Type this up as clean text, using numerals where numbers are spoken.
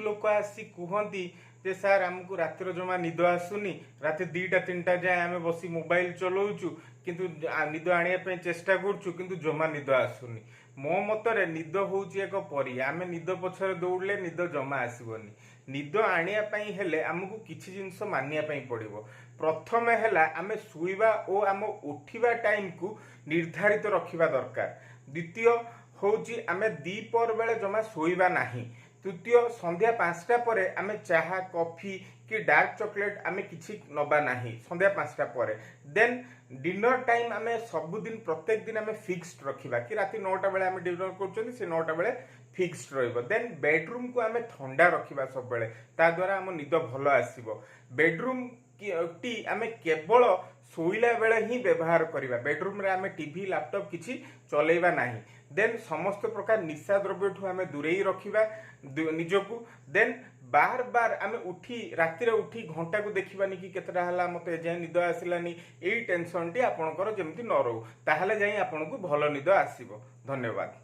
लोक आसी कहती जे सार आमको रातिर जमा निद आसुनी राति 2टा 3टा जाए आम बसी मोबाइल चलाऊचु किंतु निद आने चेष्टा करूँ किंतु जमा निद आसुनी। मो मतरे निद हूँ एक परी आम निद पछरे दौड़ले निद जमा आसबनी। निद आने हेले आमको किछि जिनस मानिया पड़िबो। प्रथम है आम शुवा और आम उठिबा टाइम को निर्धारित रखिबा दरकार। द्वितीय होची आम दीपर बेले जमा शोइबा नाही। तृतीय संध्या 5टा परे आमे चाहा कॉफी कि डार्क चॉकलेट आमे किछि नबा नाही संध्या 5टा परे। देन डिनर टाइम आमे सबुदिन प्रत्येक दिन आमे फिक्स्ड रखिबा कि राति 9टा बेले आमे डिनर करछोनी से 9टा बेले फिक्स्ड रहइबो। देन बेडरूम को आमे ठंडा रखिबा सब बेले ता द्वारा हम निद भलो आसीबो। बेडरूम टी आमे केवल शोइला बेले ही व्यवहार करिबा। बेडरूम रे आमे टीवी लैपटॉप किछि चलेबा नाही। देन समस्त प्रकार निशा द्रव्य ठू आमे दूरेई रखिबा निजकू। देन बार बार आमे उठी राति उठी घंटा को देखिबानी कि केतटा हला मते जे निद आसिलानी एई टेंशन टी आपनकर जेमति न रहू ताहाले जाई आपनको भलो निद आसीबो। धन्यवाद।